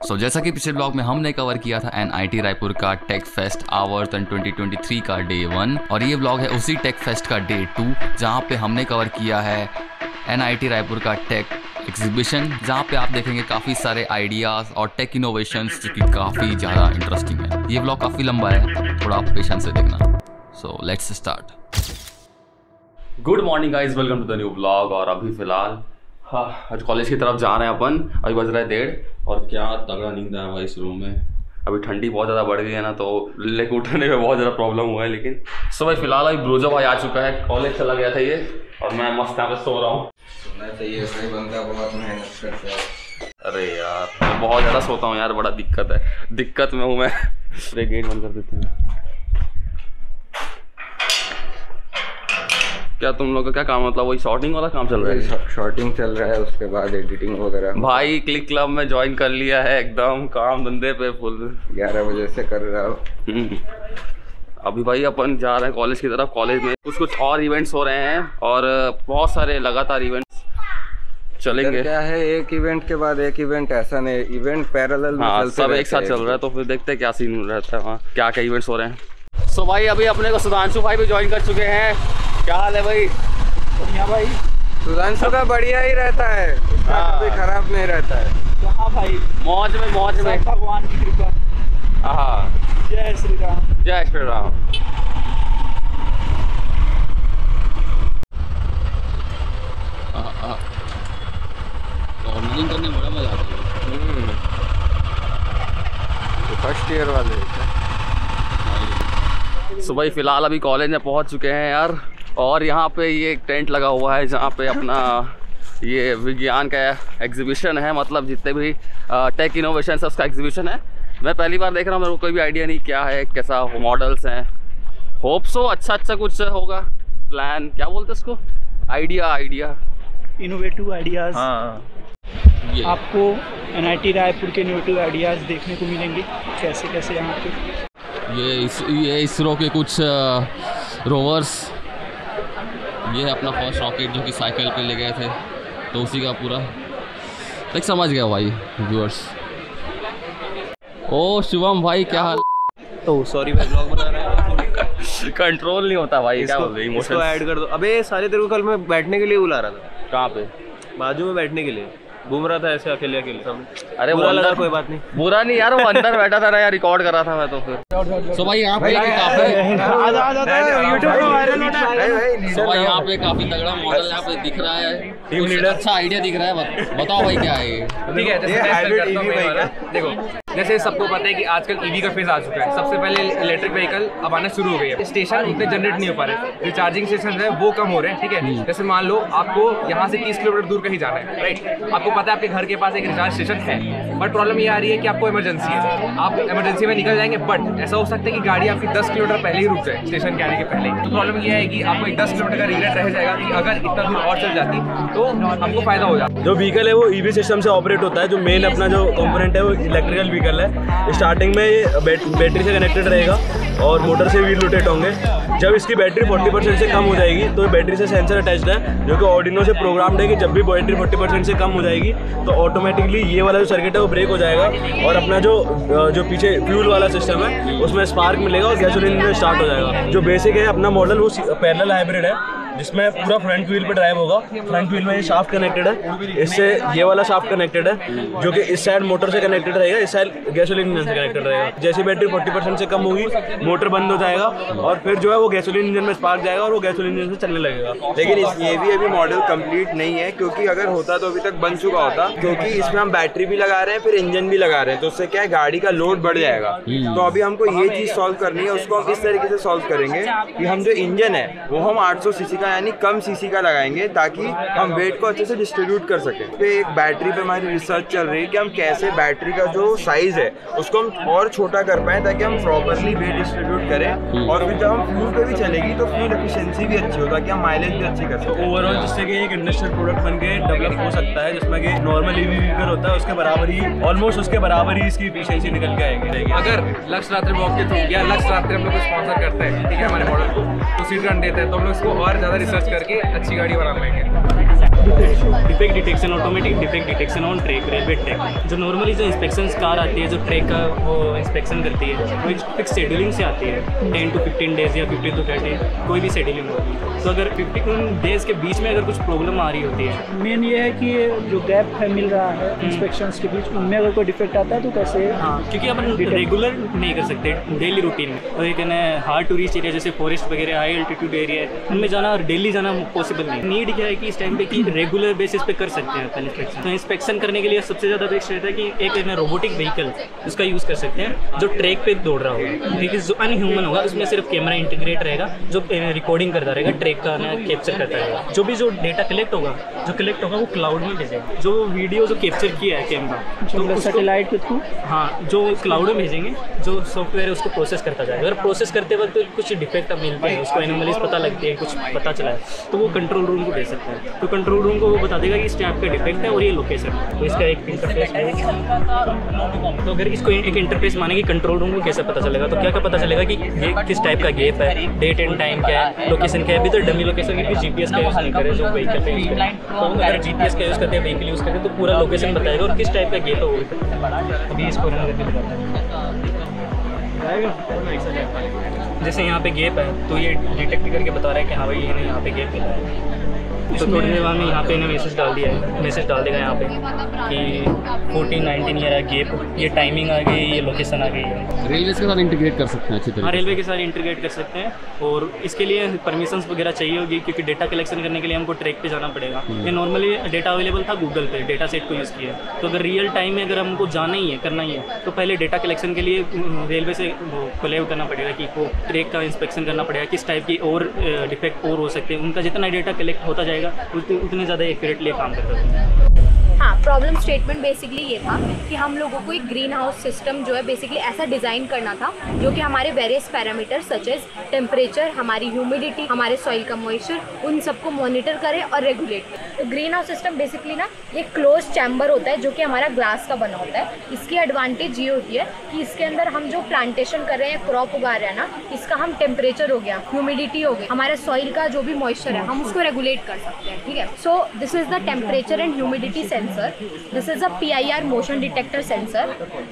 जैसा कि पिछले ब्लॉग में हमने कवर किया था NIT रायपुर का टेक फेस्ट आवर्तन 2023 का डे 1 और ये ब्लॉग है उसी टेक फेस्ट का डे 2 जहाँ पे हमने कवर किया है NIT रायपुर का टेक एग्जीबिशन, जहाँ पे आप देखेंगे काफ़ी सारे आइडियाज़ और टेक इनोवेशंस जो कि काफ़ी ज़्यादा इंटरेस्टिंग है। ये ब्लॉग काफ़ी लंबा है, थोड़ा आप पेशेंस से देखना। So let's start. Good morning guys, welcome to the new blog. और अभी फिलहाल आज कॉलेज की तरफ जा रहे हैं अपन। अभी बज रहा है 1:30 और क्या तगड़ा नींद आया भाई इस रूम में। अभी ठंडी बहुत ज़्यादा बढ़ गई है ना, तो लेके उठने में बहुत ज़्यादा प्रॉब्लम हुआ है। लेकिन सो भाई फिलहाल अभी ब्रोजो भाई आ चुका है, कॉलेज चला गया था ये, और मैं मस्त यहाँ पे सो रहा हूँ। बहुत मेहनत करता है। अरे यार मैं बहुत ज़्यादा सोता हूँ यार, बड़ा दिक्कत में हूँ मैं। गेट बंद कर देते हैं। क्या तुम लोग का क्या काम, मतलब वही शॉर्टिंग वाला काम चल रहा है? शॉर्टिंग चल रहा है, उसके बाद एडिटिंग वगैरह। भाई क्लिक क्लब में ज्वाइन कर लिया है, एकदम काम धंधे पे फुल। 11 बजे से कर रहा हूँ। अभी भाई अपन जा रहे हैं कॉलेज की तरफ। कॉलेज में कुछ और इवेंट्स हो रहे हैं और बहुत सारे लगातार इवेंट्स चलेंगे। क्या है, एक इवेंट के बाद एक इवेंट, ऐसा नहीं, इवेंट पैरेलल में चलते सब एक साथ चल रहा है। तो फिर देखते हैं क्या सीन रहता है वहाँ, क्या क्या इवेंट्स हो रहे हैं। सो भाई अभी अपने को सुधांशु भाई भी ज्वाइन कर चुके हैं। क्या हाल है भाई? बढ़िया भाई। सुधांशु का बढ़िया ही रहता है, उसका कभी खराब नहीं रहता है। हाँ भाई, मौज में भगवान की कृपा। हाँ, जय श्री राम। जय श्री राम। ऑनलाइन करने में बड़ा मजा आता है। तो फर्स्ट ईयर वाले सो भाई फिलहाल अभी कॉलेज में पहुंच चुके हैं यार, और यहाँ पे ये एक टेंट लगा हुआ है जहाँ पे अपना ये विज्ञान का एग्जीबिशन है, मतलब जितने भी टेक इनोवेशन है उसका एग्जीबिशन है। मैं पहली बार देख रहा हूँ, मेरे को कोई भी आइडिया नहीं क्या है, कैसा मॉडल्स हैं। होप सो अच्छा कुछ होगा। प्लान क्या बोलते हैं उसको, आइडिया इनोवेटिव आइडियाज़। हाँ, आपको NIT रायपुर के इनोवेटिव आइडियाज़ देखने को मिलेंगे, कैसे यहाँ पे ये इसरो के कुछ रोवर्स। ये है अपना फर्स्ट रॉकेट जो कि साइकिल पे ले गए थे, तो उसी का पूरा एक समझ गया भाई व्यूअर्स। ओ शिवम भाई क्या हाल? तो सॉरी भाई, ब्लॉग बना रहा है। कंट्रोल नहीं होता भाई, क्या बोल रहे हैं, इसको ऐड कर दो। अबे सारे तेरे को कल मैं बैठने के लिए बुला रहा था। कहाँ पे? बाजू में बैठने के लिए घूम रहा था ऐसे अकेले सामने। अरे बुरा लगा, कोई बात नहीं। बुरा नहीं यार, वो अंदर बैठा था ना यार, रिकॉर्ड कर रहा था मैं तो फिर। सो भाई यहाँ पे काफी तगड़ा मॉडल यहाँ पे दिख रहा है, अच्छा आइडिया दिख रहा है। बताओ भाई क्या है ये? ठीक है, देखो जैसे सबको पता है कि आजकल EV का फेज आ चुका है। सबसे पहले इलेक्ट्रिक व्हीकल अब आना शुरू हो गई है। स्टेशन उतने जनरेट नहीं हो पा रहे, जो चार्जिंग स्टेशन है वो कम हो रहे हैं। ठीक है, जैसे मान लो आपको यहाँ से 30 किलोमीटर दूर कहीं जाना है, राइट? आपको पता है आपके घर के पास एक रिचार्ज स्टेशन है, बट प्रॉब्लम ये आ रही है कि आपको इमरजेंसी है, आप इमरजेंसी में निकल जाएंगे, बट ऐसा हो सकता है कि गाड़ी आपकी 10 किलोमीटर पहले ही रुक जाए स्टेशन के आने के पहले। तो प्रॉब्लम ये है कि आपको एक 10 किलोमीटर का रिग्रेट रह जाएगा कि अगर इतना दूर और चल जाती तो हमको फायदा हो जाता। जो व्हीकल है वो EV सिस्टम से ऑपरेट होता है। जो मेन अपना जो कंपोनेंट है वो इलेक्ट्रिकल व्हीकल है। स्टार्टिंग में ये बैटरी से कनेक्टेड रहेगा और मोटर से व्हील रोटेट होंगे। जब इसकी बैटरी 40% से कम हो जाएगी तो बैटरी से सेंसर अटैच्ड है, जो कि ऑर्डिनो से प्रोग्राम्ड है कि जब भी बैटरी 40% से कम हो जाएगी तो ऑटोमेटिकली ये वाला जो सर्किट है वो ब्रेक हो जाएगा और अपना जो पीछे फ्यूल वाला सिस्टम है उसमें स्पार्क मिलेगा और गैसोलीन में स्टार्ट हो जाएगा। जो बेसिक है अपना मॉडल वो पैरेलल हाइब्रिड है, जिसमें पूरा फ्रंट व्हील पे ड्राइव होगा। फ्रंट व्हील में ये शाफ्ट कनेक्टेड है, इससे ये वाला शाफ्ट कनेक्टेड है जो कि इस साइड मोटर से कनेक्टेड रहेगा, इस साइड गैसोलीन इंजन से कनेक्टेड रहेगा। जैसे बैटरी 40% से कम होगी मोटर बंद हो जाएगा और फिर जो है वो गैसोलीन इंजन में स्पार्क जाएगा और वो गैसोलीन इंजन से चलने लगेगा। लेकिन ये भी अभी मॉडल कंप्लीट नहीं है, क्योंकि अगर होता तो अभी तक बन चुका होता, क्योंकि इसमें हम बैटरी भी लगा रहे हैं फिर इंजन भी लगा रहे हैं, तो उससे क्या है गाड़ी का लोड बढ़ जाएगा। तो अभी हमको ये चीज़ सॉल्व करनी है, उसको हम इस तरीके से सॉल्व करेंगे कि हम जो इंजन है वो हम 800 सीसी का यानी कम सीसी का लगाएंगे ताकि हम वेट को अच्छे से डिस्ट्रीब्यूट कर सकें। पे एक बैटरी पे हमारी रिसर्च चल रही है कि हम कैसे बैटरी का जो साइज है उसको हम और छोटा कर पाए ताकि हम प्रॉपरली वेट डिस्ट्रीब्यूट करें, और फिर जब हम फ्यूल पे भी चलेगी तो फ्यूल एफिशिएंसी भी अच्छी हो ताकि हम माइलेज भी अच्छी कर सकें। ओवरऑल जिससे कि एक इंडस्ट्रियल प्रोडक्ट बन के डेवलप हो सकता है, जिसमें कि नॉर्मल EV व्हीकल होता है उसके बराबर ही, ऑलमोस्ट उसके बराबर ही इसकी एफिशिएंसी निकल के आएगी। अगर लक्ष्य रात्रि ब्लॉग के थ्रू या लक्ष्य रात्रि हम लोग स्पॉन्सर करते हैं, ठीक है, हमारे मॉडल को तो सीट रन देते हैं, तो हम लोग इसको और ज़्यादा रिसर्च करके अच्छी गाड़ी बना लेंगे। Defect detection, automatic defect detection on track, railway track. जो नॉर्मली जो इंस्पेक्शन कार आती है, जो ट्रैक का वो इंस्पेक्शन करती है, वो एक फिक्स शेड्यूलिंग से आती है, 10 to 15 डेज़ या 15 to 30, कोई भी शेड्यूलिंग होती है। तो अगर 15 डेज़ के बीच में अगर कुछ प्रॉब्लम आ रही होती है, मेन ये है कि जो गैप है मिल रहा है इंस्पेक्शंस के बीच, उनमें अगर कोई डिफेक्ट आता है तो कैसे? हाँ, क्योंकि अपन रेगुलर नहीं कर सकते डेली रूटीन में। और एक है हार्ड टूरिस्ट एरिया जैसे फॉरेस्ट वगैरह, हाई एल्टीट्यूड एरिया है, उनमें जाना और डेली जाना पॉसिबल नहीं। नीड क्या है कि इस टाइम पे कि रेगुलर बेसिस पे कर सकते हैं अपन इंस्पेक्शन। तो इंस्पेक्शन करने के लिए सबसे ज़्यादा बेस्ट रहता है कि एक रोबोटिक व्हीकल उसका यूज़ कर सकते हैं जो ट्रैक पे दौड़ रहा होगा, क्योंकि जो अनह्यूमन होगा उसमें सिर्फ कैमरा इंटीग्रेट रहेगा जो रिकॉर्डिंग करता रहेगा, ट्रैक का कैप्चर करता रहेगा। जो भी जो डेटा कलेक्ट होगा वो क्लाउड में भेजेगा। जो वीडियो जो कैप्चर किया है कैमरा तो सैटेलाइट के थ्रू, हाँ, जो क्लाउड में भेजेंगे, जो सॉफ्टवेयर है उसको प्रोसेस करता जाएगा। अगर प्रोसेस करते वक्त कुछ डिफेक्ट मिलते हैं, उसको एनोमलीज पता लगती है, कुछ पता चला है, तो वो कंट्रोल रूम को भेज सकता है। तो कंट्रोल रूम को वो बता देगा कि इस टाइप का डिफेक्ट है और ये लोकेशन है। तो इसका एक इंटरफेस है। तो अगर इसको एक इंटरफेस मानेंगे कंट्रोल रूम को कैसे पता चलेगा, तो क्या पता चलेगा कि ये किस टाइप का गैप है, डेट एंड टाइम क्या है, लोकेशन क्या है। अभी तो डमी लोकेशन की जीपीएस का यूज़ नहीं करे जो व्हीकल पे यूज़ करें। तो अगर जीपीएस का यूज़ करते हैं, व्हीकल यूज़ करते हैं, तो पूरा लोकेशन बताएगा और किस टाइप का गैप है वो। अभी इसको रन करके बताता हूँ। जैसे यहाँ पे गैप है तो ये डिटेक्ट करके बता रहा है कि हाँ भाई ये यहाँ पे गैप मिला है। तो थोड़ी देर बाद में यहाँ पे मैसेज डाल दिया है, मैसेज डाल देगा यहाँ पे कि 14-19 ईयर है गैप, ये टाइमिंग आ गई, ये लोकेशन आ गई है। रेलवे के साथ इंटीग्रेट कर सकते हैं अच्छी तरह। हाँ, रेलवे के साथ इंटीग्रेट कर सकते हैं और इसके लिए परमिशंस वगैरह चाहिए होगी, क्योंकि डेटा कलेक्शन करने के लिए हमको ट्रैक पे जाना पड़ेगा। ये नॉर्मली डेटा अवेलेबल था गूगल पे, डेटा सेट को यूज़ किया। तो अगर रियल टाइम में अगर हमको जाना ही है, करना ही है, तो पहले डेटा कलेक्शन के लिए रेलवे से कोलैब करना पड़ेगा कि वो ट्रैक का इंस्पेक्शन करना पड़ेगा, किस टाइप की और डिफेक्ट और हो सकते हैं। उनका जितना डेटा कलेक्ट होता जाएगा उतने ज़्यादा एक्यूरेटली काम करता है। हाँ, प्रॉब्लम स्टेटमेंट बेसिकली ये था कि हम लोगों को एक ग्रीन हाउस सिस्टम जो है बेसिकली ऐसा डिज़ाइन करना था जो कि हमारे various parameter such as temperature, हमारी ह्यूमिडिटी, हमारे सॉइल का मॉइस्चर, उन सबको मॉनिटर करे और रेगुलेट करे। तो ग्रीन हाउस सिस्टम बेसिकली ना एक क्लोज चैम्बर होता है जो कि हमारा ग्लास का बना होता है। इसकी एडवांटेज ये होती है कि इसके अंदर हम जो प्लांटेशन कर रहे हैं, क्रॉप उगा रहे हैं ना, इसका हम टेम्परेचर हो गया, ह्यूमिडिटी हो गया, हमारे सॉइल का जो भी मॉइस्चर है, हम उसको रेगुलेट कर सकते हैं। ठीक है, so this is the temperature and humidity sensor, this is a PIR motion detector sensor,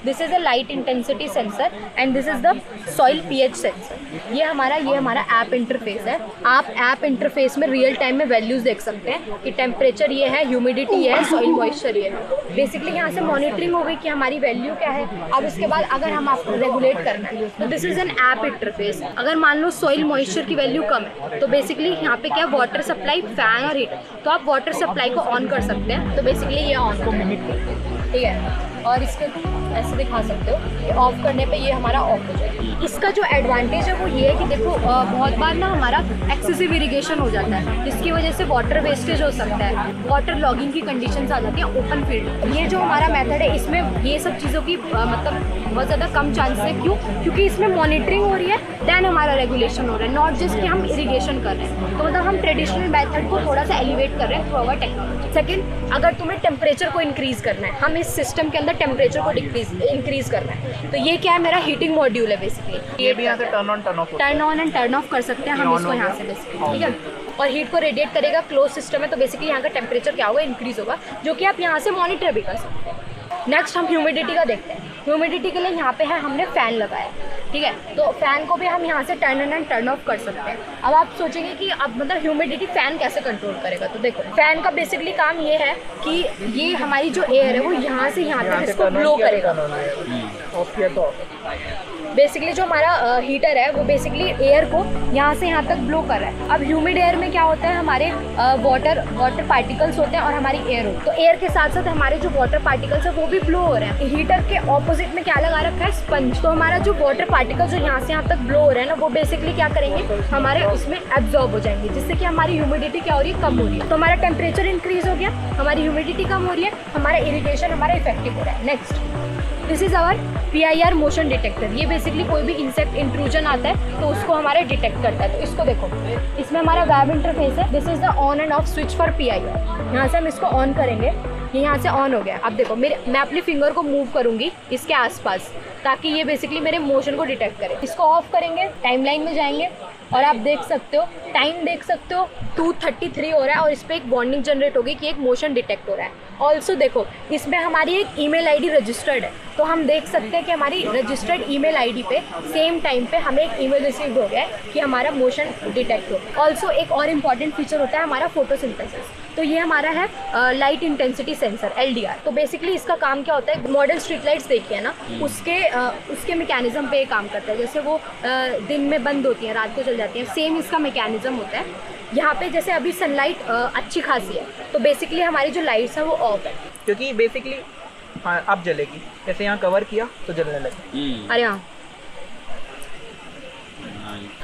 this is a light intensity sensor and this is the soil pH sensor। ये हमारा ऐप इंटरफेस है। आप app interface में real time में values देख सकते हैं कि टेम्परेचर ये है, ह्यूमिडिटी ये है, सॉइल मॉइस्चर ये है। बेसिकली यहाँ से मॉनिटरिंग हो गई कि हमारी वैल्यू क्या है। अब इसके बाद अगर हम आपको रेगुलेट करना है तो this is an app interface. अगर मान लो सॉइल मॉइस्चर की वैल्यू कम है तो बेसिकली यहाँ पे क्या वाटर सप्लाई, फैन और हीटर, तो आप वाटर सप्लाई को ऑन कर सकते हैं। तो बेसिकली ये ऑन को मिमिक करते हैं, ठीक है। और इसके ऐसे दिखा सकते हो कि ऑफ करने पे ये हमारा ऑफ हो जाएगा। इसका जो एडवांटेज है वो ये है कि देखो बहुत बार ना हमारा एक्सेसिव इरिगेशन हो जाता है, जिसकी वजह से वाटर वेस्टेज हो सकता है, वाटर लॉगिंग की कंडीशंस आ जाती हैं ओपन फील्ड। ये जो हमारा मेथड है इसमें ये सब चीज़ों की मतलब बहुत ज़्यादा कम चांस है। क्यों? क्योंकि इसमें मॉनिटरिंग हो रही है, देन हमारा रेगुलेशन हो रहा है, नॉट जस्ट कि हम इरीगेशन कर रहे हैं। तो मतलब हम ट्रेडिशनल मेथड को थोड़ा सा एलिवेट कर रहे हैं थ्रू आवर टेक्नोलॉजी। सेकेंड, अगर तुम्हें टेम्परेचर को इंक्रीज़ करना है, हम इस सिस्टम के अंदर टेम्परेचर को इंक्रीज करना है, तो ये क्या है, मेरा हीटिंग मॉड्यूल है बेसिकली। ये भी यहाँ से turn on and turn off कर सकते हैं हम इसको यहाँ से बेसिकली, ठीक है। और हीट को रेडिएट करेगा, क्लोज सिस्टम है, तो बेसिकली यहाँ का टेम्परेचर क्या होगा, इंक्रीज होगा, जो कि आप यहाँ से मॉनिटर भी कर सकते हैं। नेक्स्ट हम ह्यूमिडिटी का देखते हैं। ह्यूमिडिटी के लिए यहाँ पे है हमने फ़ैन लगाया, ठीक है। तो फ़ैन को भी हम यहाँ से turn on and turn off कर सकते हैं। अब आप सोचेंगे कि अब मतलब ह्यूमिडिटी फ़ैन कैसे कंट्रोल करेगा, तो देखो फ़ैन का बेसिकली काम ये है कि ये हमारी जो एयर है वो यहाँ से यहाँ तक इसको ब्लो करेगा। ऑफ किया तो बेसिकली जो हमारा हीटर है वो बेसिकली एयर को यहाँ से यहाँ तक ब्लो कर रहा है। अब ह्यूमिड एयर में क्या होता है, हमारे वाटर पार्टिकल्स होते हैं और हमारी एयर होती है। तो एयर के साथ साथ हमारे जो वाटर पार्टिकल्स है वो भी ब्लो हो रहे हैं। हीटर के ऑपोजिट में क्या लगा रखा है, स्पंज। तो हमारा जो वाटर पार्टिकल्स जो यहाँ से यहाँ तक ब्लो हो रहे हैं ना, वो बेसिकली क्या करेंगे, हमारे उसमें एब्जॉर्ब हो जाएंगे, जिससे कि हमारी ह्यूमिडिटी क्या हो रही है, कम हो रही है। तो हमारा टेम्परेचर इंक्रीज हो गया, हमारी ह्यूमिडिटी कम हो रही है, हमारा इरिगेशन हमारा इफेक्टिव हो रहा है। Next, this is our PIR motion detector. ये बेसिकली कोई भी इंसेक्ट इंट्रूजन आता है तो उसको हमारे डिटेक्ट करता है। तो इसको देखो, इसमें हमारा वेब इंटरफेस है। This is the on end off switch for PIR। यहाँ से हम इसको ऑन करेंगे, ये यहाँ से ऑन हो गया। अब देखो मैं अपनी फिंगर को मूव करूँगी इसके आसपास ताकि ये बेसिकली मेरे मोशन को डिटेक्ट करे। इसको ऑफ करेंगे, टाइमलाइन में जाएंगे, और आप देख सकते हो टाइम देख सकते हो 2:33 हो रहा है और इस पर एक वार्निंग जनरेट होगी कि एक मोशन डिटेक्ट हो रहा है। ऑल्सो देखो इसमें हमारी एक ईमेल आईडी रजिस्टर्ड है, तो हम देख सकते हैं कि हमारी रजिस्टर्ड ईमेल आईडी पे सेम टाइम पे हमें एक ईमेल रिसीव हो गया है कि हमारा मोशन डिटेक्ट हो। ऑल्सो एक और इम्पॉर्टेंट फीचर होता है हमारा फोटोसिंथेसिस, तो ये हमारा है लाइट इंटेंसिटी सेंसर LDR। तो बेसिकली इसका काम क्या होता है, मॉडल स्ट्रीट लाइट्स देखिए ना, उसके मैकेनिज्म पे ये काम करता है। जैसे वो दिन में बंद होती हैं, रात को चल जाती हैं, सेम इसका मैकेनिज्म होता है। यहाँ पे जैसे अभी सनलाइट अच्छी खासी है, तो बेसिकली हमारी जो लाइट्स हैं वो ऑफ है, क्योंकि बेसिकली हाँ अब जलेगी, जैसे यहाँ कवर किया तो जलने लगी। अरे हाँ,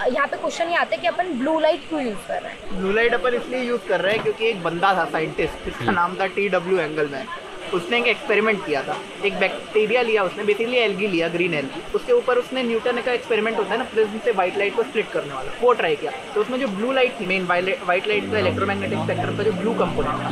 यहाँ पे क्वेश्चन ये आता है कि अपन ब्लू लाइट क्यों यूज़ कर रहे हैं। ब्लू लाइट अपन इसलिए यूज़ कर रहे हैं क्योंकि एक बंदा था साइंटिस्ट, जिसका नाम था TW एंगलमैन। उसने एक एक्सपेरिमेंट किया था, एक बैक्टीरिया लिया उसने, बेसिकली एल्गी लिया, ग्रीन एल्गी, उसके ऊपर उसने न्यूटन का एक्सपेरिमेंट होता है ना, प्रिज्म से वाइट लाइट को स्प्लिट करने वाला, वो ट्राई किया। तो उसमें जो ब्लू लाइट थी, मेन वाइट लाइट का इलेक्ट्रोमैग्नेटिक स्पेक्ट्रम का जो ब्लू कंपोनेंट था,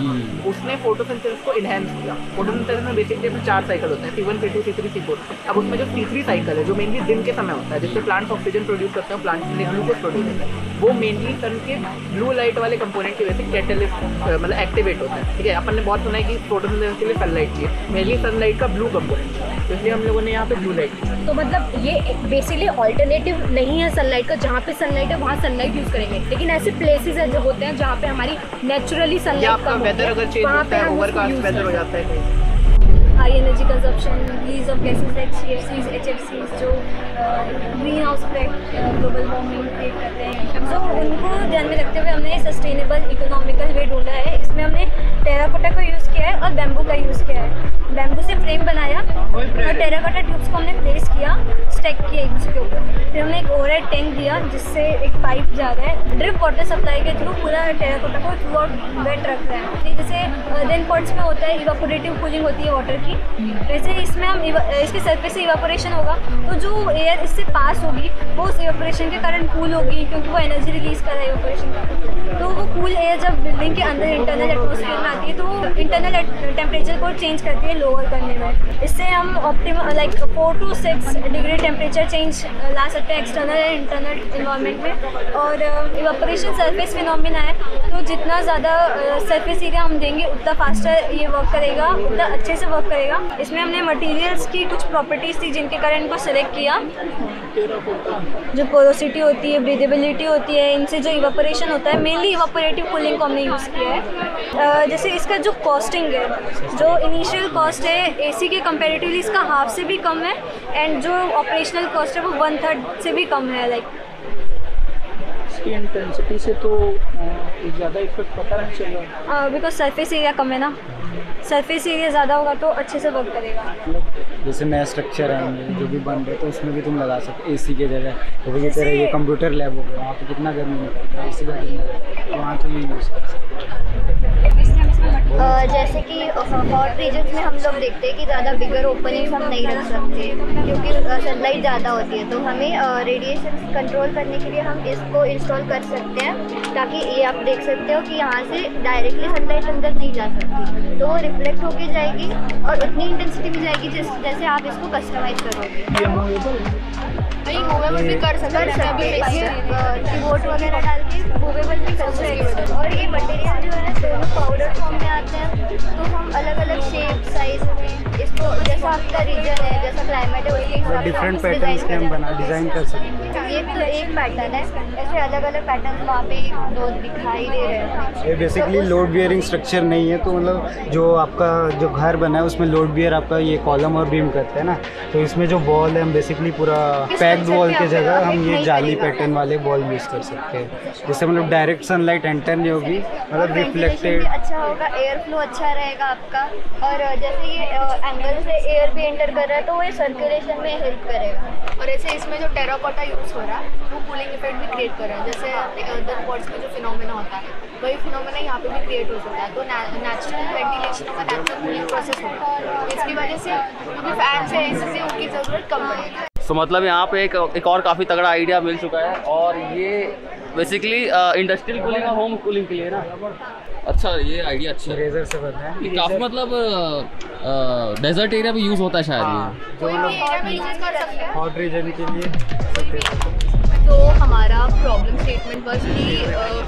उसने फोटोसिंथेसिस को इनहेंस किया। फोटोसिंथेसिस में बेसिकली इसमें 4 साइकिल होते हैं, C1 C2 C3 C4। अब उसमें जो C3 साइकिल है जो मेनली दिन के समय होता है, जिससे प्लांट्स ऑक्सीजन प्रोड्यूस करते हैं, प्लांट्स के लिए ग्लूकोज प्रोड्यूस होता है, वो मेनली सन के ब्लू लाइट वाले कंपोनेंट की वजह से कैटलिस्ट मतलब एक्टिवेट होता है। ठीक है, अपन ने बहुत सुना है कि फोटोसिंथेसिस के लिए सनलाइट चाहिए, मेनली सनलाइट का ब्लू कंपोनेंट, तो इसलिए हम लोगों ने यहाँ पे ब्लू लाइट। तो मतलब ये बेसिकली ऑल्टरनेटिव नहीं है सनलाइट का, जहाँ पे सनलाइट है वहाँ सनलाइट यूज़ करेंगे, लेकिन ऐसे प्लेसेस है जो होते हैं जहाँ पे हमारी नेचुरली सनलाइट कम होती है, अगर चेंज होता है, ओवरकास्ट वेदर हो जाता है, high energy consumption, release of gases like CFCs, HFCs जो green house effect, global warming create करते हैं, तो उनको ध्यान में रखते हुए हमने सस्टेनेबल इकोनॉमिकल वे ढूंढा है। इसमें हमने टेराकोटा का यूज़ किया है और बैम्बू का यूज़ किया है। बैम्बू से फ्रेम बनाया और टेराकोटा ट्यूब्स को हमने प्लेस किया, स्टैक किया एक दूसरे के ऊपर। फिर हमने एक ओवरहेड टैंक दिया जिससे एक पाइप जा रहा है, ड्रिप वाटर सप्लाई के थ्रू पूरा टेराकोटा को थ्रू आउट वेट रख रहा है। जैसे रेन पॉट्स में होता है इवापोरेटिव कूलिंग होती है वाटर की, वैसे इसमें हम इसके सरफेस से इवापोरेशन होगा, तो जो एयर इससे पास होगी वो उस इवापोरेशन के कारण कूल होगी, क्योंकि वो एनर्जी रिलीज कर रहा है इवापोरेशन का। तो वो कूल एयर जब बिल्डिंग के अंदर इंटरनल एटमॉस्फेयर में आती है तो वो इंटरनल टेम्परेचर को चेंज करती है लोअर करने में। इससे हम optimum like 4 to 6 degree temperature change ला सकते हैं एक्सटर्नल एंड इंटरनल इन्वायरमेंट में। और इवापोरेशन सरफेस फिनोमिना है, तो जितना ज़्यादा सरफेस एरिया हम देंगे उतना फास्टर ये वर्क करेगा, उतना अच्छे से वर्क करेगा। इसमें हमने मटेरियल्स की कुछ प्रॉपर्टीज़ थी जिनके कारण इनको सेलेक्ट किया, जो पोरोसिटी होती है, ब्रीदेबिलिटी होती है, इनसे जो इवापोरेशन होता है, मेनली इवापोरेटिव कूलिंग को हमने यूज़ किया है। जैसे इसका जो कॉस्टिंग है, जो इनिशियल कॉस्ट है AC के कंपेरेटिवली इसका हाफ से भी कम है, एंड जो ऑपरेशनल कॉस्ट है वो 1/3 से भी कम है। लाइक इसकी इंटेंसिटी से तो ज़्यादा इफेक्ट पता नहीं चल रहा, बिकॉज सरफेस एरिया कम है ना, सरफेस एरिया ज़्यादा होगा तो अच्छे से वर्क करेगा। जैसे नया स्ट्रक्चर आएंगे जो भी बन रहे तो उसमें भी तुम लगा सकते AC के जगह, तो ये तेरा ये कंप्यूटर लैब हो गया, वहाँ पे कितना गर्मी होता है, AC का कितना, वहाँ तो ये यूज़ कर सकते। जैसे कि हॉट रीजन्स में हम लोग देखते हैं कि ज़्यादा बिगर ओपनिंग्स हम नहीं रख सकते क्योंकि सनलाइट ज़्यादा होती है, तो हमें रेडिएशन कंट्रोल करने के लिए हम इसको इंस्टॉल कर सकते हैं, ताकि ये आप देख सकते हो कि यहाँ से डायरेक्टली सनलाइट अंदर नहीं जा सकती, तो वो रिफ्लेक्ट होके जाएगी और उतनी इंटेंसिटी में जाएगी जैसे आप इसको कस्टमाइज़ करोगे। मूवेबल भी कर सकते हैं, कीबोर्ड वगैरह डाल के मूवेबल भी कर सकते हैं। और ये मटेरियल जो है दोनों पाउडर फॉर्म में आते हैं, तो हम अलग अलग शेप साइज में इसको, जैसा आपका रीजन है, जैसा क्लाइमेट है, उसके हिसाब से डिफरेंट पैटर्न्स के हम बना डिज़ाइन कर सकते हैं। ये तो एक पैटर्न है, ऐसे अलग अलग पैटर्न वहाँ पे दो दिखाई दे रहे हैं। ये बेसिकली लोड बियरिंग स्ट्रक्चर नहीं है, तो मतलब जो आपका जो घर बना है उसमें लोड बियर आपका ये कॉलम और बीम करते हैं ना, तो इसमें जो वॉल है हम बेसिकली पूरा पैक्ड वॉल के जगह हम ये जाली पैटर्न वाले वॉल यूज़ कर सकते हैं, जिससे मतलब डायरेक्ट सनलाइट एंटर नहीं होगी, मतलब रिफ्लेक्टेड अच्छा होगा, एयर फ्लो अच्छा रहेगा आपका। और जैसे ये एंगल से एयर भी एंटर कर रहा है तो वो सर्कुलेशन में हेल्प करेगा। और ऐसे इसमें जो टेराकोटा यूज़ हो रहा है वो कूलिंग इफेक्ट भी क्रिएट कर रहा है, जैसे अदर पॉट्स में जो फिनोमेना होता है वही फिनोमेना यहाँ पे भी क्रिएट हो सकता है, तो नेचुरल वेंटिलेशन होगा, नेचुरल कूलिंग प्रोसेस होगा, इसकी वजह से क्योंकि फैन से AC से उनकी ज़रूरत कम पड़ेगी। तो मतलब यहाँ पे एक और काफ़ी तगड़ा आइडिया मिल चुका है, और ये बेसिकली इंडस्ट्रियल कूलिंग और होम कूलिंग के लिए ना। अच्छा, ये आइडिया अच्छा है, रेजर से बना है, ये काफ़ी मतलब डेजर्ट एरिया भी यूज़ होता है शायद ये, जो हॉट रीजन के लिए। तो हमारा प्रॉब्लम स्टेटमेंट बस कि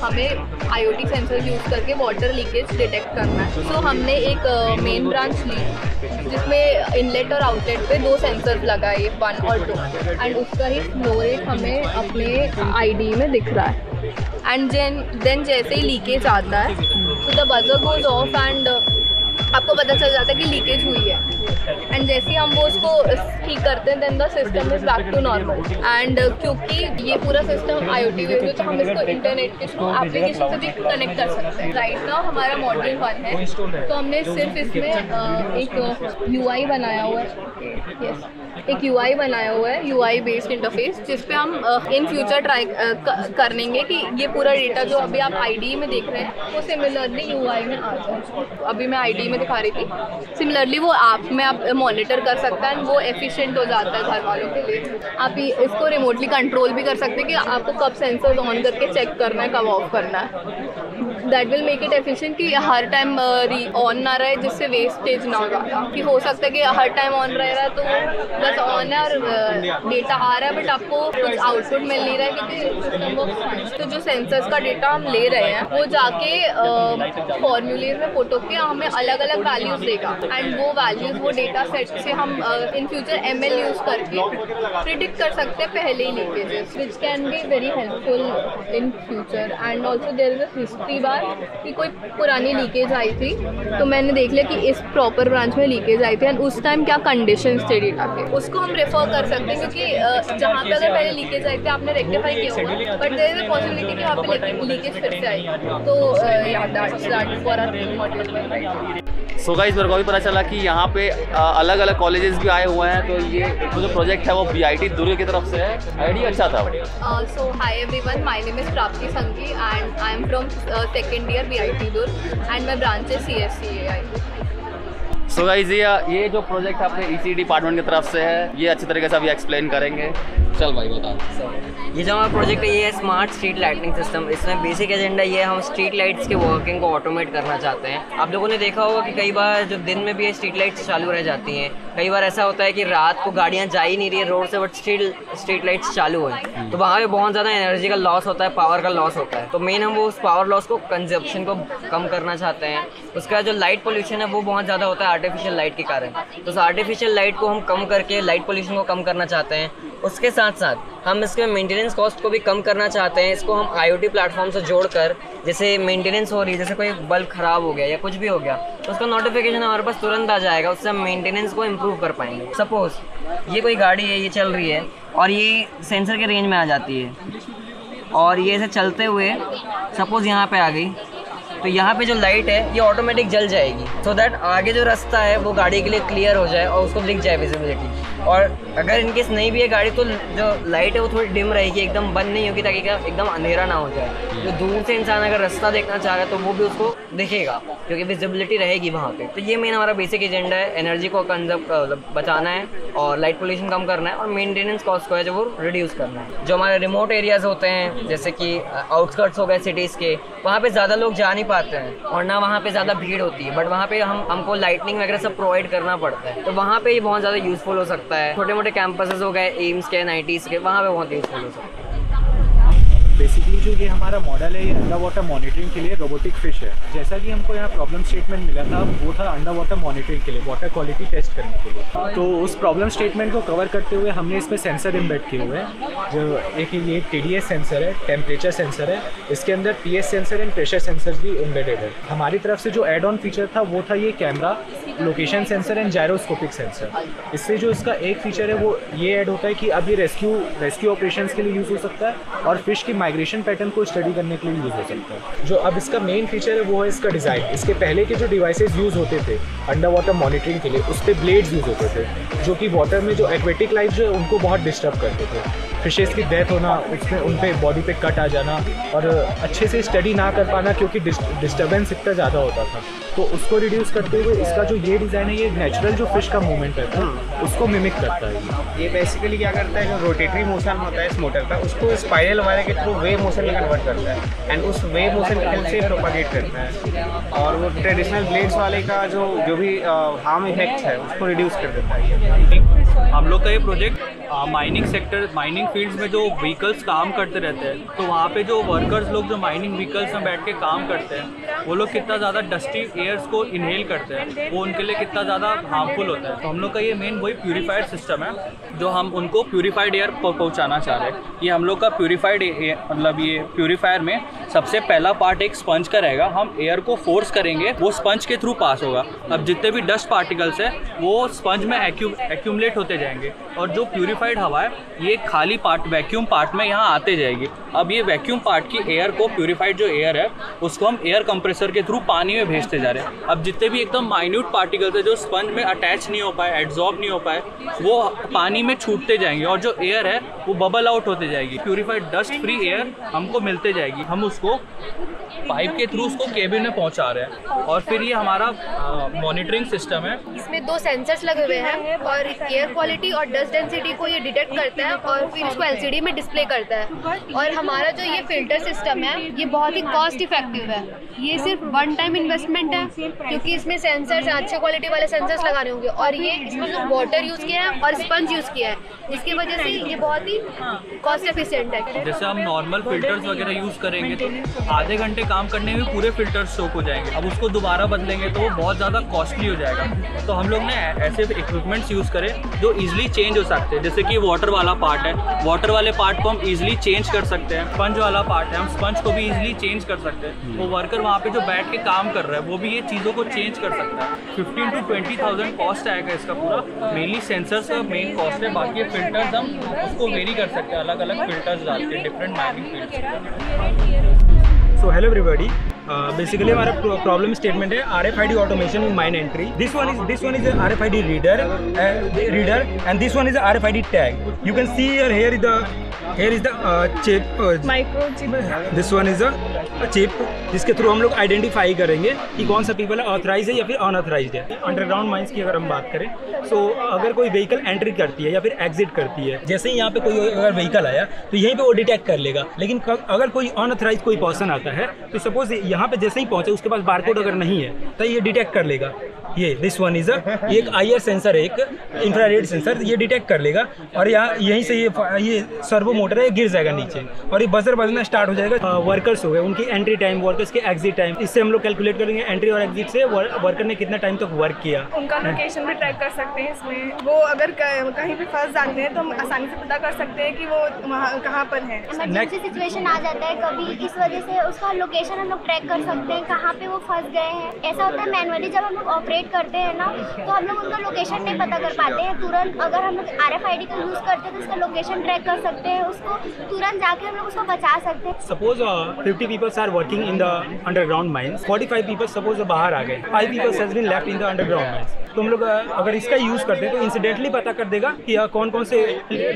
हमें IoT सेंसर यूज़ करके वाटर लीकेज डिटेक्ट करना है। तो हमने एक मेन ब्रांच ली जिसमें इनलेट और आउटलेट पे 2 सेंसर्स लगाए, 1 और 2, एंड उसका ही फ्लो रेट हमें अपने ID में दिख रहा है। एंड देन जैसे ही लीकेज आता है तो the buzzer goes off and आपको पता चल जाता है कि लीकेज हुई है। एंड जैसे ही हम वो उसको ठीक करते हैं then the system is back to normal. And क्योंकि ये पूरा सिस्टम IoT बेस्ड है तो हम इसको इंटरनेट के थ्रू एप्लीकेशन से भी कनेक्ट कर सकते हैं। राइट नाउ हमारा मॉड्यूल 1 है, तो हमने सिर्फ इसमें एक UI बनाया हुआ है। एक UI बनाया हुआ है, UI बेस्ड इंटरफेस, जिस पे हम इन फ्यूचर ट्राई कर लेंगे कि ये पूरा डेटा जो अभी आप ID में देख रहे हैं वो सिमिलरली UI में आ जाए। अभी मैं ID में दिखा रही थी, सिमिलरली वो ऐप में आप मॉनिटर कर सकते हैं, वो एफिशिएंट हो जाता है घर वालों के लिए। आप इसको रिमोटली कंट्रोल भी कर सकते हैं कि आपको कब सेंसर ऑन करके चेक करना है, कब ऑफ करना है। That will make it efficient कि हर टाइम ऑन ना रहे, जिससे वेस्टेज ना हो जाता। कि हो सकता है कि हर टाइम ऑन रह रहा है तो बस ऑन है और डेटा आ रहा है बट आपको कुछ आउटपुट मिल नहीं रहा है क्योंकि तो जो सेंसर्स का डेटा हम ले रहे हैं वो जाके फॉर्मूले में फोटो के हमें अलग अलग वैल्यूज देगा। एंड वो वैल्यूज वो डेटा सेट से हम इन फ्यूचर ML यूज करके प्रिडिक्ट कर सकते हैं पहले ही leakages, which can be very helpful in future. And also there is a history bar कि कोई पुरानी लीकेज आई थी तो मैंने देख लिया कि इस प्रॉपर ब्रांच में लीकेज आई थी एंड उस टाइम क्या कंडीशंस थे डेटा के, उसको हम रेफर कर सकते हैं क्योंकि जहाँ पे अगर पहले लीकेज आई थी आपने रेक्टिफाई किया होगा but there is a possibility कि वहाँ पे लीकेज फिर से आई। तो that's for our module. So guys मेरे को भी पता चला कि यहाँ पे अलग अलग कॉलेजेस भी आए हुए हैं, तो ये जो प्रोजेक्ट है वो BIT दुर्ग की तरफ से है। आइडिया अच्छा था। So hi everyone, my name is Prapti Sanghi and I am from second year BIT Durg and my branch is CSCAI। So guys ये जो प्रोजेक्ट आपने EC डिपार्टमेंट की तरफ से है ये अच्छी तरीके से अभी एक्सप्लेन करेंगे। चल भाई बता। ये जो हमारा प्रोजेक्ट है ये है स्मार्ट स्ट्रीट लाइटिंग सिस्टम। इसमें बेसिक एजेंडा ये है, हम स्ट्रीट लाइट्स के वर्किंग को ऑटोमेट करना चाहते हैं। आप लोगों ने देखा होगा कि कई बार जो दिन में भी ये स्ट्रीट लाइट्स चालू रह जाती हैं, कई बार ऐसा होता है कि रात को गाड़ियाँ जा ही नहीं रही है रोड से बट स्ट्रीट लाइट्स चालू हैं, तो वहाँ पे बहुत ज़्यादा एनर्जी का लॉस होता है, पावर का लॉस होता है। तो मेन हम वो उस पावर लॉस को, कंजप्शन को कम करना चाहते हैं। उसका जो लाइट पोल्यूशन है वो बहुत ज़्यादा होता है आर्टिफिशियल लाइट के कारण, तो उस आर्टिफिशियल लाइट को हम कम करके लाइट पोल्यूशन को कम करना चाहते हैं। उसके साथ साथ हम इसके मेंटेनेंस कॉस्ट को भी कम करना चाहते हैं। इसको हम IoT प्लेटफॉर्म से जोड़कर, जैसे मेंटेनेंस हो रही है, जैसे कोई बल्ब ख़राब हो गया या कुछ भी हो गया तो उसका नोटिफिकेशन हमारे पास तुरंत आ जाएगा, उससे हम मेंटेनेंस को इम्प्रूव कर पाएंगे। सपोज़ ये कोई गाड़ी है, ये चल रही है और ये सेंसर के रेंज में आ जाती है और ये ऐसे चलते हुए सपोज़ यहाँ पे आ गई, तो यहाँ पे जो लाइट है ये ऑटोमेटिक जल जाएगी, सो दैट आगे जो रास्ता है वो गाड़ी के लिए क्लियर हो जाए और उसको दिख जाए विजिबिलिटी। और अगर इनकेस नहीं भी है गाड़ी तो जो लाइट है वो थोड़ी डिम रहेगी, एकदम बंद नहीं होगी ताकि क्या एकदम अंधेरा ना हो जाए। जो दूर से इंसान अगर रास्ता देखना चाह रहा है तो वो भी उसको दिखेगा क्योंकि विजिबिलिटी रहेगी वहाँ पे। तो ये मेन हमारा बेसिक एजेंडा है, एनर्जी को बचाना है और लाइट पोल्यूशन कम करना है और मेंटेनेंस कॉस्ट को है जो वो रिड्यूस करना है। जो हमारे रिमोट एरियाज होते हैं जैसे कि आउटस्कर्ट्स हो गए सिटीज़ के, वहाँ पे ज़्यादा लोग जा नहीं पाते हैं और ना वहाँ पे ज़्यादा भीड़ होती है, बट वहाँ पे हमको लाइटनिंग वगैरह सब प्रोवाइड करना पड़ता है, तो वहाँ पे ये बहुत ज़्यादा यूज़फुल हो सकता है। छोटे मोटे कैंपसेस हो गए एम्स के, NITs के, वहाँ पे बहुत यूज़फुल हो सकता है। बेसिकली जो ये हमारा मॉडल है ये अंडर वाटर मॉनिटरिंग के लिए रोबोटिक फिश है। जैसा कि हमको यहाँ प्रॉब्लम स्टेटमेंट मिला था वो था अंडर वाटर मॉनिटरिंग के लिए, वाटर क्वालिटी टेस्ट करने के लिए। तो उस प्रॉब्लम स्टेटमेंट को कवर करते हुए हमने इसमें सेंसर इम्बेड किए हुए हैं। जो एक ये TDS सेंसर है, टेम्परेचर सेंसर है, इसके अंदर PS sensor and pressure sensor भी इम्बेडेड है। हमारी तरफ से जो एड ऑन फीचर था वो था ये camera, location sensor and gyroscopic sensor. इससे जो इसका एक फीचर है वो ये ऐड होता है कि अब ये रेस्क्यू ऑपरेशंस के लिए यूज़ हो सकता है और फिश की माइग्रेशन पैटर्न को स्टडी करने के लिए यूज़ हो सकता है। जो अब इसका मेन फीचर है वो है इसका डिज़ाइन। इसके पहले के जो डिवाइसेस यूज़ होते थे अंडर वाटर मॉनिटरिंग के लिए उस पर ब्लेड्स यूज़ होते थे जो कि वाटर में जो एक्वेटिक लाइफ जो है उनको बहुत डिस्टर्ब करते थे। फिशेस की डेथ होना, उसमें उन पे बॉडी पे कट आ जाना और अच्छे से स्टडी ना कर पाना क्योंकि डिस्टर्बेंस इतना ज़्यादा होता था। तो उसको रिड्यूस करते हुए इसका जो ये डिज़ाइन है ये नेचुरल जो फिश का मूवमेंट रहता है उसको मिमिक करता है। ये बेसिकली क्या करता है, जो रोटेटरी मोशन होता है इस मोटर का उसको स्पाइरल वायर के थ्रू वेव मोशन में कन्वर्ट करता है एंड उस वेव मोशन की हेल्प से प्रोपागेट करता है और वो ट्रेडिशनल ब्लेड्स वाले का जो भी हार्म इफेक्ट है उसको रिड्यूस कर देता है। हम लोग का ये project mining sector, mining fields में जो व्हीकल्स काम करते रहते हैं, तो वहाँ पे जो वर्कर्स लोग जो माइनिंग व्हीकल्स में बैठ के काम करते हैं, वो लोग कितना ज़्यादा डस्टी एयर्स को इनहेल करते हैं, वो उनके लिए कितना ज़्यादा हार्मफुल होता है। तो हम लोग का ये मेन वही प्यूरीफाइड सिस्टम है जो हम उनको प्यूरीफाइड एयर पहुँचाना चाह रहे हैं। ये हम लोग का प्यूरीफाइड मतलब ये प्यूरीफायर में सबसे पहला पार्ट एक स्पंज का रहेगा। हम एयर को फोर्स करेंगे, वो स्पंज के थ्रू पास होगा। अब जितने भी डस्ट पार्टिकल्स है वो स्पंज में एक्यूमुलेट होते जाएंगे और जो प्यूरीफाइड हवा है ये खाली पार्ट, वैक्यूम पार्ट में यहाँ आते जाएगी। अब ये वैक्यूम पार्ट की एयर को, प्यूरीफाइड जो एयर है उसको हम एयर कंप्रेसर के थ्रू पानी में भेजते जा रहे हैं। अब जितने भी एकदम माइन्यूट पार्टिकल्स है जो स्पंज में अटैच नहीं हो पाए, एब्जॉर्ब नहीं हो पाए, वो पानी में छूटते जाएंगे और जो एयर है वो बबल आउट होते जाएगी। प्यूरीफाइड डस्ट फ्री एयर हमको मिलते जाएगी। हम उसको पाइप के थ्रू उसको केबिन में पहुंचा रहे हैं और फिर ये हमारा मॉनिटरिंग सिस्टम है। इसमें 2 सेंसर्स लगे हुए हैं और एयर क्वालिटी और डस्ट डेंसिटी को ये डिटेक्ट करता है और फिर इसको एलसीडी में डिस्प्ले करता है। और हमारा जो ये फिल्टर सिस्टम है ये बहुत ही कॉस्ट इफेक्टिव है। ये सिर्फ 1 टाइम इन्वेस्टमेंट है क्योंकि इसमें सेंसर्स, अच्छे क्वालिटी वाले सेंसर्स लगाने होंगे और ये इसमें जो वाटर यूज़ किया है और स्पंज यूज़ किया है, जिसकी वजह से ये बहुत ही कॉस्ट एफिशिएंट है। जैसे हम नॉर्मल फिल्टर्स वगैरह यूज़ करेंगे तो आधे घंटे काम करने में पूरे फिल्टर्स सोक हो जाएंगे। अब उसको दोबारा बदलेंगे तो वो बहुत ज़्यादा कॉस्टली हो जाएगा। तो हम लोग ने ऐसे इक्विपमेंट्स यूज़ करें जो ईजिली चेंज हो सकते हैं। जैसे कि वाटर वाला पार्ट है, वाटर वाले पार्ट को हम ईजिली चेंज कर सकते हैं। स्पंज वाला पार्ट है, हम स्पंज को भी ईजिली चेंज कर सकते हैं। वो वर्कर वहाँ पे जो बैठ के काम कर रहा है वो भी ये चीज़ों को चेंज कर सकता है। 15 to 20,000 कॉस्ट आएगा इसका पूरा। मेनली सेंसर्स का मेन कॉस्ट है, बाकी फिल्टर्स हम उसको वेरी कर सकते हैं, अलग अलग फिल्टर्स डाल के different mining fields. So hello everybody. Basically हमारा प्रॉब्लम स्टेटमेंट है RFID automation in mine entry. This one is a RFID reader and this one is a RFID tag. You can see here is the chip, microchip. This one is a chip जिसके through हम लोग identify करेंगे कि कौन सा people authorise है या फिर अनऑथराइज है। अंडरग्राउंड माइंस की अगर हम बात करें तो अगर कोई व्हीकल एंट्री करती है या फिर एग्जिट करती है, जैसे ही यहाँ पे कोई अगर व्हीकल आया तो यहीं पे वो डिटेक्ट कर लेगा। लेकिन अगर कोई अनऑथराइज कोई पर्सन आता है तो सपोज यहाँ पे जैसे ही पहुँचे उसके पास बारकोड अगर नहीं है तो ये डिटेक्ट कर लेगा। ये दिस वन इज एक IR सेंसर है, एक इंफ्रारेड सेंसर, ये डिटेक्ट कर लेगा और यहाँ यहीं से ये सर्वो मोटर है, गिर जाएगा नीचे और ये बजर बजना स्टार्ट हो जाएगा। वर्कर्स हो गए, उनकी एंट्री टाइम, वर्कर्स के एग्जिट टाइम, इससे हम लोग कैलकुलेट करेंगे एंट्री और एग्जिट से वर्कर ने कितना टाइम तक वर्क किया। उनका लोकेशन भी ट्रैक कर सकते हैं इसमें। वो अगर कहीं भी फंस जाते हैं तो हम आसानी से पता कर सकते हैं कि वो वहाँ कहाँ पर है। इमरजेंसी सिचुएशन आ जाता है कभी, इस वजह से उसका लोकेशन हम लोग ट्रैक कर सकते हैं कहाँ पे वो फंस गए हैं। ऐसा होता है मैनुअली जब हम लोग ऑपरेट करते हैं ना तो हम लोग उनका लोकेशन नहीं पता कर पाते हैं तुरंत। अगर हम लोग RFID का यूज़ करते हैं तो उसका लोकेशन ट्रैक कर सकते हैं, उसको तुरंत जाके हम लोग उसको बचा सकते हैं। Suppose 50 peoples are working in the underground mines, 45 people suppose बाहर आ गए, 5 peoples has been left in the underground mines. तो हम लोग अगर इसका यूज़ करते हैं तो इंसिडेंटली पता कर देगा कि कौन कौन से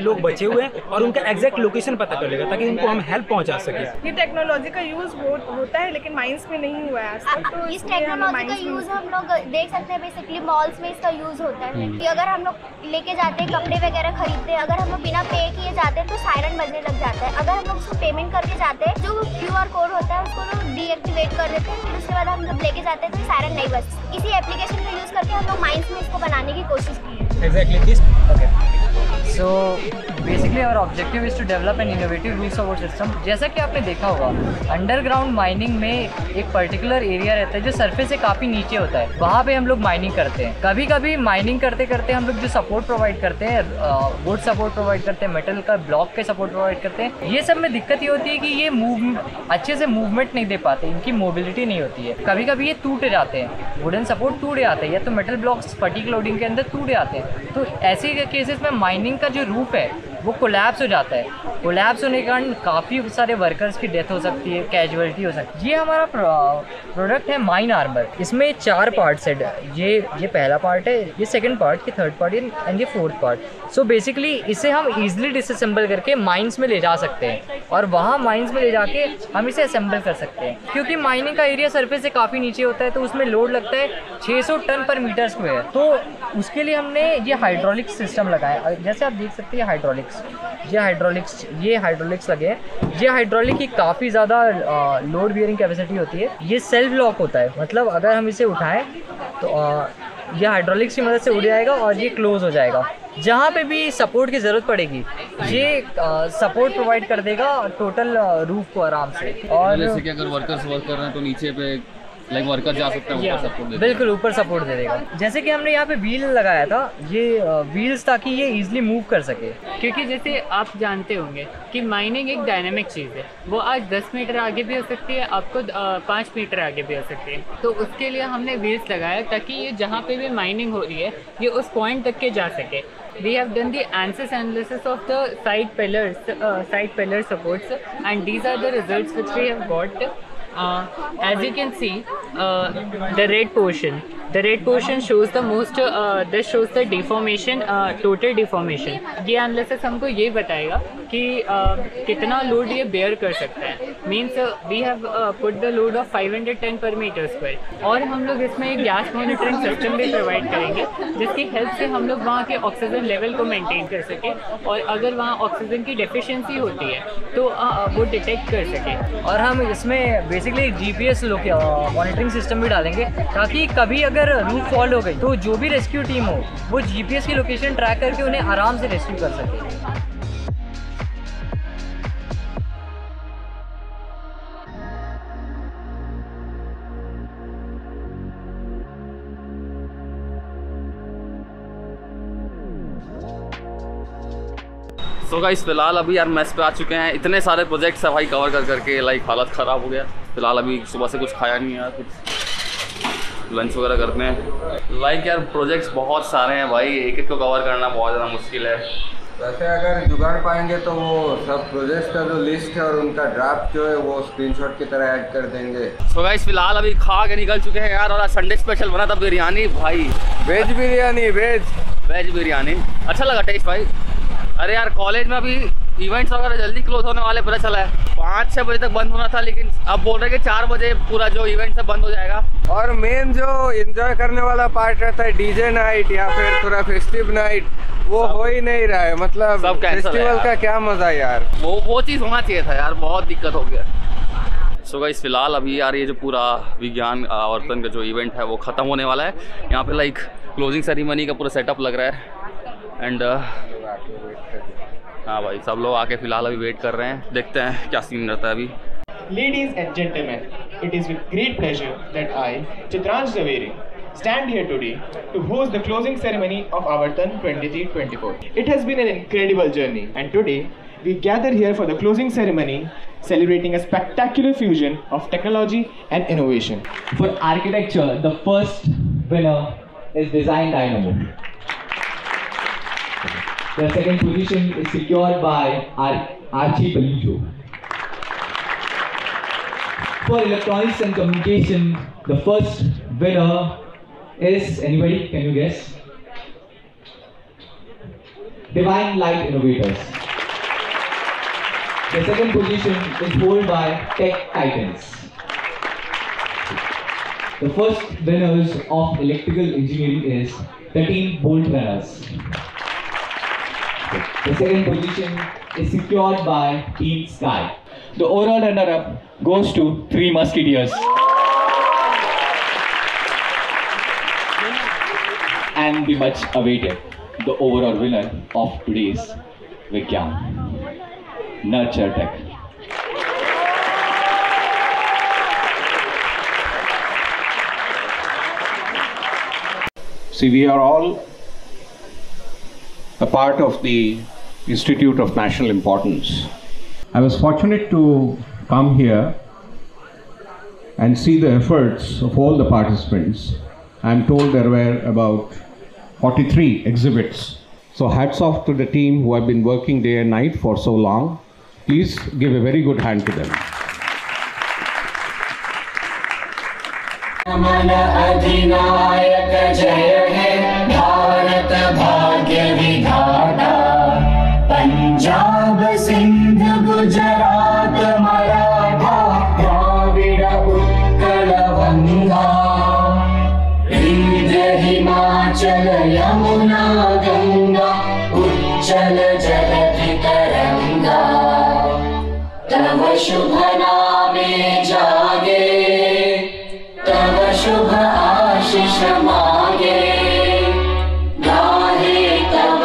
लोग बचे हुए हैं और उनका एग्जैक्ट लोकेशन पता कर लेगा ताकि उनको हम हेल्प पहुँचा सकें। ये टेक्नोलॉजी का यूज़ होता है लेकिन माइंस में नहीं हुआ है आज तक। तो इस टेक्नोलॉजी का यूज़ हम लोग देख सकते हैं बेसिकली मॉल्स में इसका यूज़ होता है कि अगर हम लोग लेके जाते हैं कपड़े वगैरह खरीदते हैं, अगर हम लोग बिना पे किए जाते हैं तो सायरन बजने लग जाता है। अगर हम लोग उसको पेमेंट करके जाते हैं, जो QR कोड होता है उसको लोग डीएक्टिवेट कर देते हैं, फिर उसके बाद हम जब लेके जाते हैं तो सायरन नहीं बजता। इसी एप्लीकेशन का यूज़ करके हम लोग माइंस में इसको बनाने की कोशिश की है। Exactly this. Okay. So basically our objective is to develop an innovative root support system. जैसा कि आपने देखा होगा अंडरग्राउंड माइनिंग में एक पर्टिकुलर एरिया रहता है जो सरफेस से काफ़ी नीचे होता है, वहाँ पे हम लोग माइनिंग करते हैं। कभी कभी माइनिंग करते करते हम लोग जो सपोर्ट प्रोवाइड करते हैं, वुड सपोर्ट प्रोवाइड करते हैं, मेटल का ब्लॉक के सपोर्ट प्रोवाइड करते हैं, ये सब में दिक्कत ये होती है कि ये अच्छे से मूवमेंट नहीं दे पाते, इनकी मोबिलिटी नहीं होती है। कभी कभी ये टूट जाते हैं, वुडन सपोर्ट टूट जाते हैं या तो मेटल ब्लॉक्स फटीग लोडिंग के अंदर टूट जाते हैं। तो ऐसे केसेस में माइनिंग का जो रूप है वो कोलैप्स हो जाता है। कोलैप्स होने के कारण काफ़ी सारे वर्कर्स की डेथ हो सकती है, कैजुअलिटी हो सकती है। ये हमारा प्रोडक्ट है माइन आर्मर। इसमें 4 पार्ट्स है। ये पहला पार्ट है, ये सेकंड पार्ट, ये थर्ड पार्ट एंड ये फोर्थ पार्ट। सो बेसिकली इसे हम ईजिली डिसअसेंबल करके माइंस में ले जा सकते हैं और वहाँ माइंस में ले जाके हम इसे असेंबल कर सकते हैं। क्योंकि माइनिंग का एरिया सरफेस से काफ़ी नीचे होता है तो उसमें लोड लगता है 600 टन पर मीटर स्क्वायर। तो उसके लिए हमने ये हाइड्रोलिक सिस्टम लगाया। जैसे आप देख सकते हैं ये हाइड्रोलिक्स लगे हैं। ये हाइड्रोलिक की काफ़ी ज़्यादा लोड बियरिंग कैपेसिटी होती है। ये सेल्फ लॉक होता है, मतलब अगर हम इसे उठाएं तो ये हाइड्रोलिक्स की मदद से उड़ जाएगा और ये क्लोज हो जाएगा। जहाँ पे भी सपोर्ट की ज़रूरत पड़ेगी ये सपोर्ट प्रोवाइड कर देगा टोटल रूफ को आराम से। और जैसे कि अगर वर्कर्स वर्क कर रहे हैं तो नीचे पे लाइक वर्कर जा सकते हैं, ऊपर सपोर्ट बिल्कुल ऊपर सपोर्ट दे देगा। जैसे कि हमने यहाँ पे व्हील लगाया था, ये व्हील्स ताकि ये इजीली मूव कर सके, क्योंकि जैसे आप जानते होंगे कि माइनिंग एक डायनामिक चीज़ है। वो आज 10 मीटर आगे भी हो सकती है, आपको 5 मीटर आगे भी हो सकती है। तो उसके लिए हमने व्हील्स लगाया ताकि ये जहाँ पे भी माइनिंग हो रही है ये उस पॉइंट तक के जा सके। We have done the ANSYS analysis of the side pillar supports, and these are the results which we have got. As you can see, the red portion shows the most, this shows the deformation, total deformation. ये analysis हमको ये बताएगा कि कितना load ये bear कर सकता है। Means we have put the load of 510 पर मीटर स्क्वायर। और हम लोग इसमें एक गैस मॉनिटरिंग सिस्टम भी प्रोवाइड करेंगे जिसकी हेल्प से हम लोग वहाँ के ऑक्सीजन लेवल को मेंटेन कर सकें, और अगर वहाँ ऑक्सीजन की डेफिशिएंसी होती है तो वो डिटेक्ट कर सकें। और हम इसमें बेसिकली GPS मॉनिटरिंग सिस्टम भी डालेंगे ताकि कभी अगर रूफ फॉल हो गई तो जो भी रेस्क्यू टीम हो वो GPS की लोकेशन ट्रैक करके उन्हें आराम से रेस्क्यू कर सके। सो गाइस फिलहाल अभी यार मेस पे आ चुके हैं। इतने सारे प्रोजेक्ट्स है भाई कवर कर करके लाइक हालत ख़राब हो गया। फिलहाल अभी सुबह से कुछ खाया नहीं यार, कुछ लंच वगैरह करते हैं। लाइक यार प्रोजेक्ट्स बहुत सारे हैं भाई, एक एक को कवर करना बहुत ज़्यादा मुश्किल है। वैसे अगर जुगाड़ पाएंगे तो वो सब प्रोजेक्ट्स का जो लिस्ट है और उनका ड्राफ्ट जो है वो स्क्रीनशॉट की तरह ऐड कर देंगे। सो गाइस फिलहाल अभी खा के निकल चुके हैं यार, और आज संडे स्पेशल बना था बिरयानी भाई, वेज बिरयानी। अच्छा लगा टेस्ट भाई। अरे यार कॉलेज में अभी इवेंट्स वगैरह जल्दी क्लोज होने वाले पता चला है। 5-6 बजे तक बंद होना था, लेकिन अब बोल रहे हैं कि 4 बजे पूरा जो इवेंट है बंद हो जाएगा। और मेन जो एंजॉय करने वाला पार्ट रहता है डीजे नाइट या फिर थोड़ा फेस्टिव नाइट, वो हो ही नहीं रहा है। मतलब सब फेस्टिवल का क्या मजा यार, वो चीज़ होना चाहिए था यार, बहुत दिक्कत हो गया। सो गाइस फिलहाल अभी यार ये जो पूरा विज्ञान आवर्तन का जो इवेंट है वो ख़त्म होने वाला है। यहाँ पे लाइक क्लोजिंग सेरेमनी का पूरा सेटअप लग रहा है एंड हाँ भाई सब लोग आके फिलहाल अभी वेट कर रहे हैं, देखते हैं क्या सीन रहता है अभी। Ladies and gentlemen, it is with great pleasure that I, Chitransh Zaveri, stand here today to host the closing ceremony of Avartan 23-24. It has been an incredible journey, and today we gather here for the closing ceremony, celebrating a spectacular fusion of technology and innovation. For architecture, the first winner is Design Dynamo. The second position is secured by Archie Palijo. For electronics and communication, the first winner is, anybody, can you guess? Divine Light Innovators. The second position is held by Tech Titans. The first winners of electrical engineering is 13 Bolt Runners. The second position is secured by Team Sky. The overall runner-up goes to Three Musketeers. And the much awaited, the overall winner of today's Vigyan, Nurture Tech. See, we are all a part of the Institute of National Importance. I was fortunate to come here and see the efforts of all the participants. I'm told there were about 43 exhibits. So hats off to the team who have been working day and night for so long. Please give a very good hand to them. अधिनायक जय हे भारत भाग्य विधाता, पंजाब सिंध गुजरात मराठा द्राविड़ उत्कल बंगा, विंध्य हिमाचल यमुना गंगा उच्चल जलधि तरंगा, तव शुभ नामे जागे, तव शुभ आशीष मांगे, गाहे तव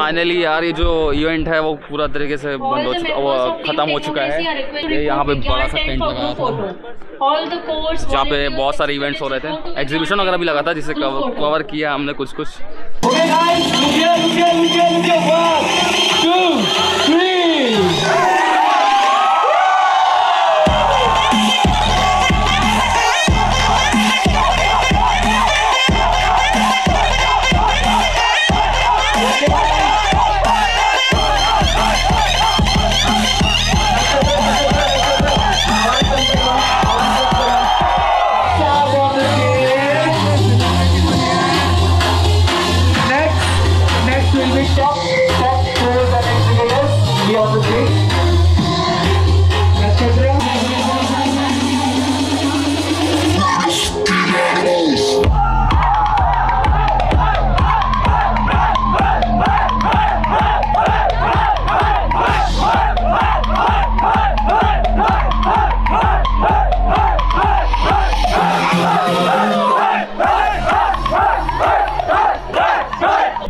finally यार ये जो इवेंट है वो पूरा तरीके से बंद हो चुका, वो ख़त्म हो चुका है। ये यहाँ पे बड़ा सा टेंट लगाया था जहाँ पे बहुत सारे इवेंट्स हो रहे थे, एग्जीबिशन वगैरह भी लगा था जिसे कवर किया हमने कुछ कुछ।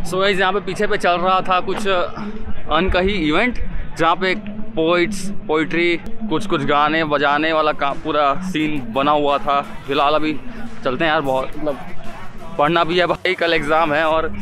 सो गाइस यहाँ पे पीछे पे चल रहा था कुछ अनकही इवेंट जहाँ पे पोइट्री कुछ गाने बजाने वाला का पूरा सीन बना हुआ था। फिलहाल अभी चलते हैं यार, बहुत मतलब पढ़ना भी है भाई, कल एग्ज़ाम है और